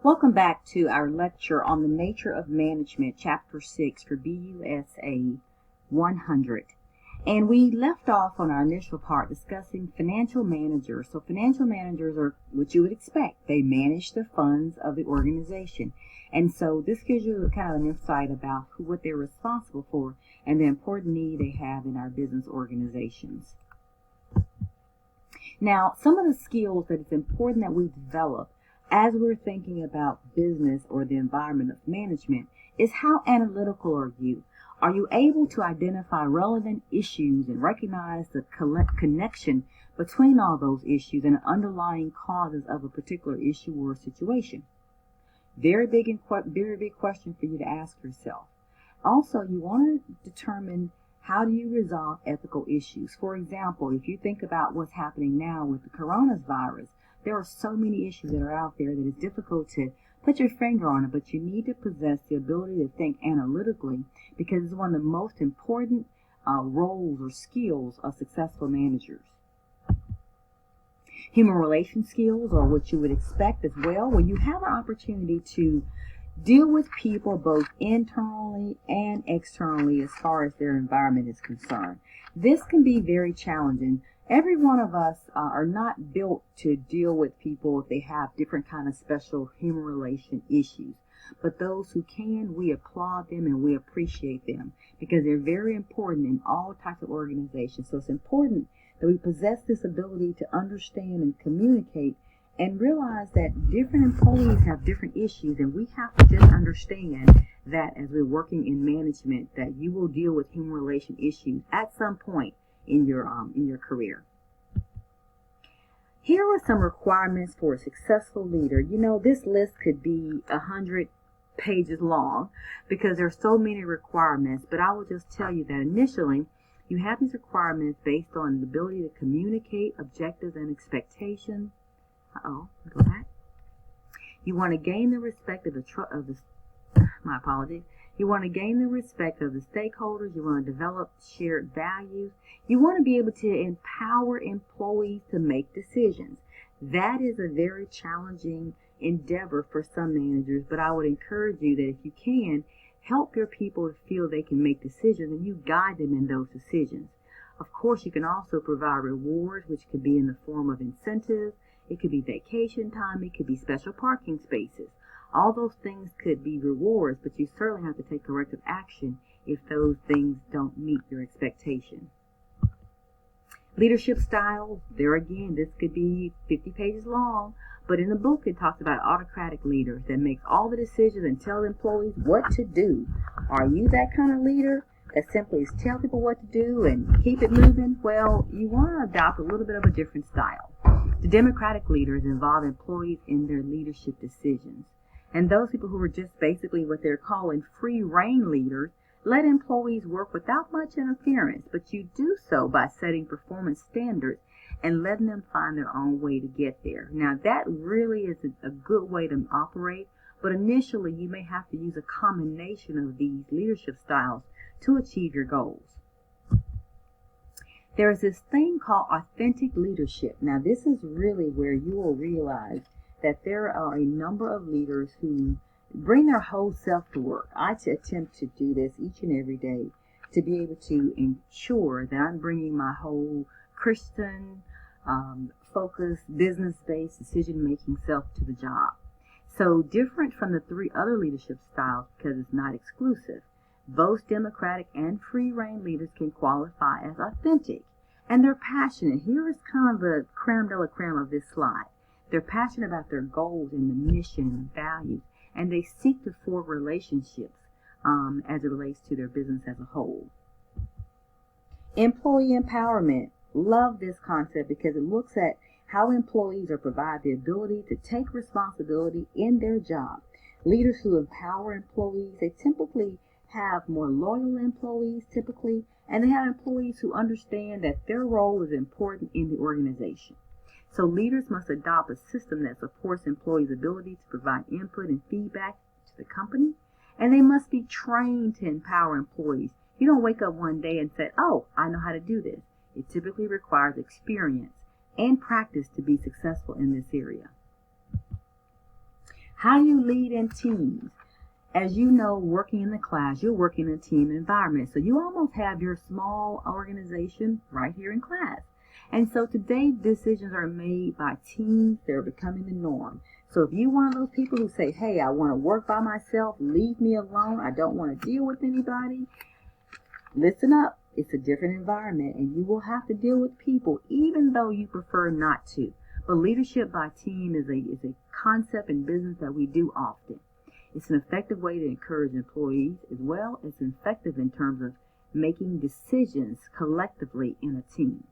Welcome back to our lecture on the nature of management, Chapter 6 for BUSA 100. And we left off on our initial part discussing financial managers. So financial managers are what you would expect. They manage the funds of the organization. And so this gives you kind of an insight about what they're responsible for and the important need they have in our business organizations. Now, some of the skills that it's important that we develop as we're thinking about business or the environment of management is how analytical are you? Are you able to identify relevant issues and recognize the connection between all those issues and underlying causes of a particular issue or situation? Very big question for you to ask yourself. Also, you want to determine how do you resolve ethical issues. For example, if you think about what's happening now with the coronavirus, there are so many issues that are out there that it's difficult to put your finger on it, but you need to possess the ability to think analytically because it's one of the most important roles or skills of successful managers. Human relation skills are what you would expect as well, where you have an opportunity to deal with people both internally and externally as far as their environment is concerned. This can be very challenging. Every one of us are not built to deal with people if they have different kind of special human relation issues. But those who can, we applaud them and we appreciate them because they're very important in all types of organizations. So it's important that we possess this ability to understand and communicate and realize that different employees have different issues, and we have to just understand that as we're working in management that you will deal with human relation issues at some point in your career. Here are some requirements for a successful leader. You know, this list could be 100 pages long because there are so many requirements, but I will just tell you that initially you have these requirements based on the ability to communicate objectives and expectations. Go back. You want to gain the respect of my apologies. You want to gain the respect of the stakeholders. You want to develop shared values. You want to be able to empower employees to make decisions. That is a very challenging endeavor for some managers, but I would encourage you that if you can, help your people to feel they can make decisions and you guide them in those decisions. Of course, you can also provide rewards, which could be in the form of incentives. It could be vacation time. It could be special parking spaces. All those things could be rewards, but you certainly have to take corrective action if those things don't meet your expectation. Leadership styles, there again, this could be 50 pages long, but in the book it talks about autocratic leaders that makes all the decisions and tell employees what to do. Are you that kind of leader that simply tell people what to do and keep it moving? Well, you want to adopt a little bit of a different style. The democratic leaders involve employees in their leadership decisions. And those people who are just basically what they're calling free rein leaders let employees work without much interference, but you do so by setting performance standards and letting them find their own way to get there. Now, that really is a good way to operate, but initially you may have to use a combination of these leadership styles to achieve your goals. There is this thing called authentic leadership. Now, this is really where you will realize that there are a number of leaders who bring their whole self to work. I attempt to do this each and every day to be able to ensure that I'm bringing my whole Christian, focused, business-based, decision-making self to the job. So different from the three other leadership styles because it's not exclusive. Both democratic and free-rein leaders can qualify as authentic, and they're passionate. Here is kind of the creme de la creme of this slide. They're passionate about their goals and the mission and values, and they seek to form relationships as it relates to their business as a whole. Employee empowerment. Love this concept because it looks at how employees are provided the ability to take responsibility in their job. Leaders who empower employees, they typically have more loyal employees and they have employees who understand that their role is important in the organization. So leaders must adopt a system that supports employees' ability to provide input and feedback to the company, and they must be trained to empower employees. You don't wake up one day and say, oh, I know how to do this. It typically requires experience and practice to be successful in this area. How do you lead in teams? As you know, working in the class, you're working in a team environment. So you almost have your small organization right here in class. And so today decisions are made by teams. They're becoming the norm. So if you're one of those people who say, hey, I want to work by myself, leave me alone, I don't want to deal with anybody, listen up. It's a different environment and you will have to deal with people even though you prefer not to. But leadership by team is a concept in business that we do often. It's an effective way to encourage employees as well as effective in terms of making decisions collectively in a team.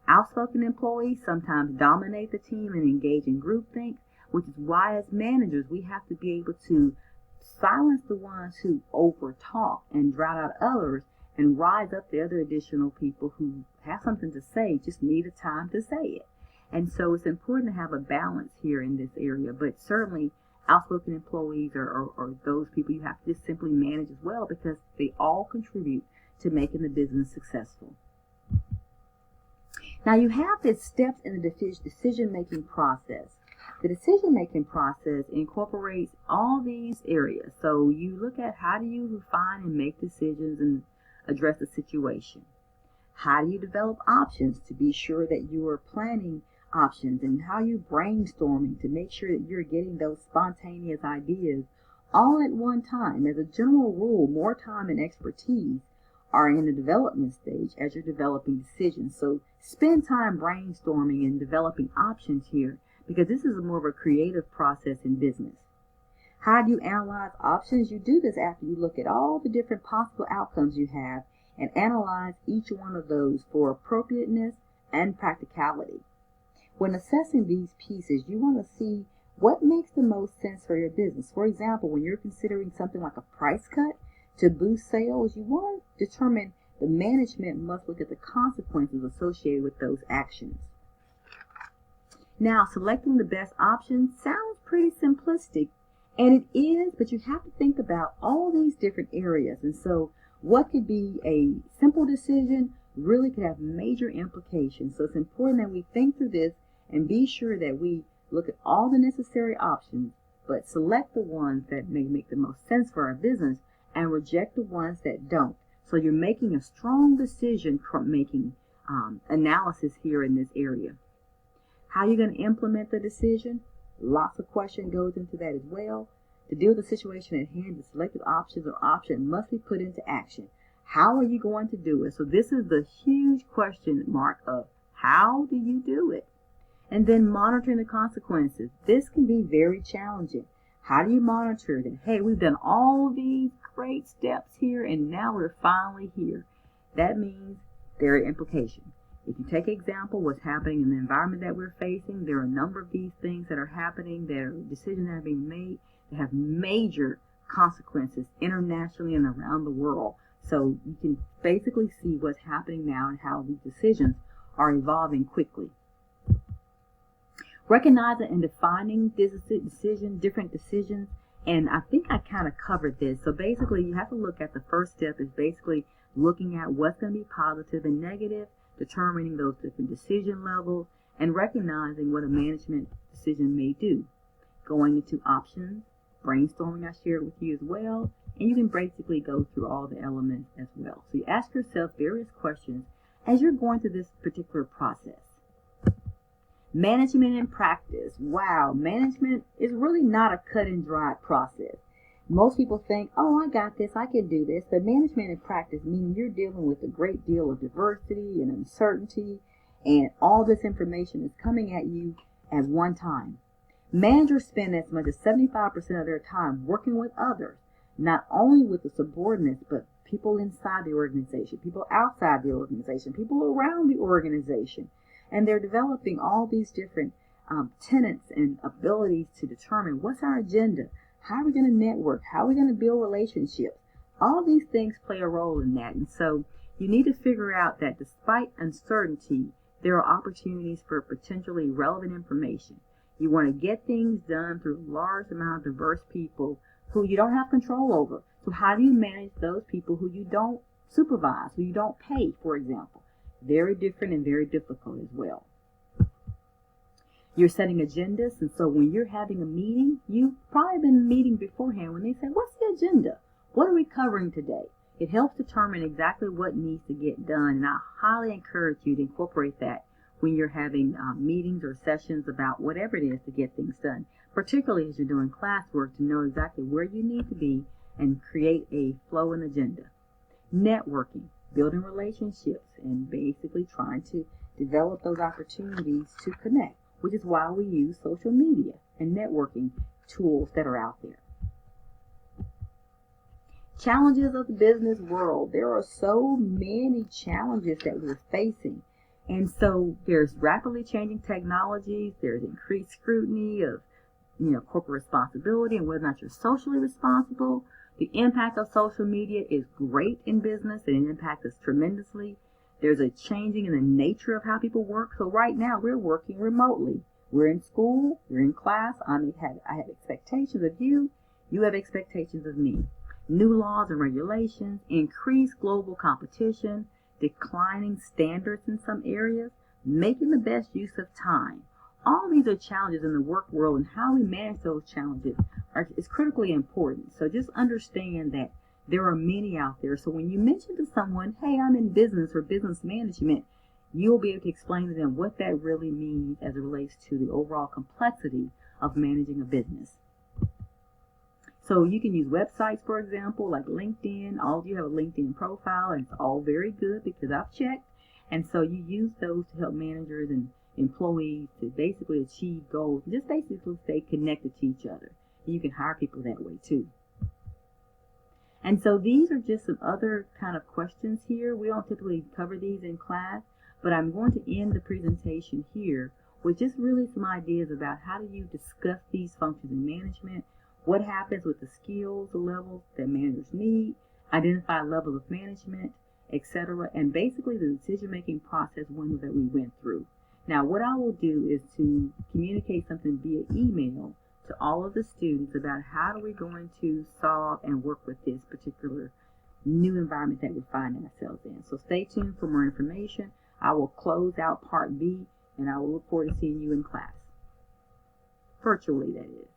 Outspoken employees sometimes dominate the team and engage in groupthink, which is why as managers we have to be able to silence the ones who overtalk and drown out others and rise up the other additional people who have something to say, just need a time to say it. And so it's important to have a balance here in this area, but certainly outspoken employees or those people you have to just simply manage as well because they all contribute to making the business successful. Now you have the steps in the decision-making process. The decision-making process incorporates all these areas. So you look at how do you refine and make decisions and address the situation. How do you develop options to be sure that you are planning options, and how you brainstorming to make sure that you're getting those spontaneous ideas all at one time. As a general rule, more time and expertise are in the development stage as you're developing decisions. So spend time brainstorming and developing options here because this is more of a creative process in business. How do you analyze options? You do this after you look at all the different possible outcomes you have and analyze each one of those for appropriateness and practicality. When assessing these pieces, you want to see what makes the most sense for your business. For example, when you're considering something like a price cut to boost sales, you want to determine the management must look at the consequences associated with those actions. Now, selecting the best option sounds pretty simplistic, and it is, but you have to think about all these different areas. And so what could be a simple decision really could have major implications. So it's important that we think through this and be sure that we look at all the necessary options, but select the ones that may make the most sense for our business and reject the ones that don't. So you're making a strong decision making analysis here in this area. How are you going to implement the decision? Lots of question goes into that as well. To deal with the situation at hand, the selected options or option must be put into action. How are you going to do it? So this is the huge question mark of how do you do it? And then monitoring the consequences. This can be very challenging. How do you monitor that? Hey, we've done all these great steps here and now we're finally here. That means there are implications. If you take example, what's happening in the environment that we're facing, there are a number of these things that are happening. There are decisions that are being made that have major consequences internationally and around the world. So you can basically see what's happening now and how these decisions are evolving quickly. Recognizing and defining different decisions, and I think I kind of covered this. So basically you have to look at the first step is basically looking at what's going to be positive and negative, determining those different decision levels, and recognizing what a management decision may do. Going into options, brainstorming I shared with you as well, and you can basically go through all the elements as well. So you ask yourself various questions as you're going through this particular process. Management and practice. Wow, management is really not a cut and dry process. Most people think, oh, I got this, I can do this. But management and practice meaning you're dealing with a great deal of diversity and uncertainty, and all this information is coming at you at one time. Managers spend as much as 75% of their time working with others, not only with the subordinates, but people inside the organization, people outside the organization, people around the organization. And they're developing all these different tenets and abilities to determine what's our agenda, how are we going to network, how are we going to build relationships. All these things play a role in that. And so you need to figure out that despite uncertainty, there are opportunities for potentially relevant information. You want to get things done through a large amount of diverse people who you don't have control over. So how do you manage those people who you don't supervise, who you don't pay, for example? Very different and very difficult as well. You're setting agendas, and so when you're having a meeting, you've probably been meeting beforehand when they say, what's the agenda? What are we covering today? It helps determine exactly what needs to get done, and I highly encourage you to incorporate that when you're having meetings or sessions about whatever it is to get things done, particularly as you're doing classwork, to know exactly where you need to be and create a flow and agenda. Networking, building relationships, and basically trying to develop those opportunities to connect, which is why we use social media and networking tools that are out there. Challenges of the business world. There are so many challenges that we're facing. And so there's rapidly changing technologies. There's increased scrutiny of, corporate responsibility and whether or not you're socially responsible. The impact of social media is great in business and it impacts us tremendously. There's a changing in the nature of how people work. So right now we're working remotely. We're in school, we're in class. I have expectations of you. You have expectations of me. New laws and regulations, increased global competition, declining standards in some areas, making the best use of time. All these are challenges in the work world, and how we manage those challenges is critically important. So just understand that there are many out there. So when you mention to someone, hey, I'm in business or business management, you'll be able to explain to them what that really means as it relates to the overall complexity of managing a business. So you can use websites, for example, like LinkedIn. All of you have a LinkedIn profile, and it's all very good because I've checked. And so you use those to help managers and employees to basically achieve goals, just basically stay connected to each other. And you can hire people that way too. And so these are just some other kind of questions here. We don't typically cover these in class, but I'm going to end the presentation here with just really some ideas about how do you discuss these functions in management. What happens with the skills, the levels that managers need, identify levels of management, etc., and basically the decision-making process window that we went through. Now, what I will do is to communicate something via email to all of the students about how are we going to solve and work with this particular new environment that we're finding ourselves in. So stay tuned for more information. I will close out part B, and I will look forward to seeing you in class. Virtually, that is.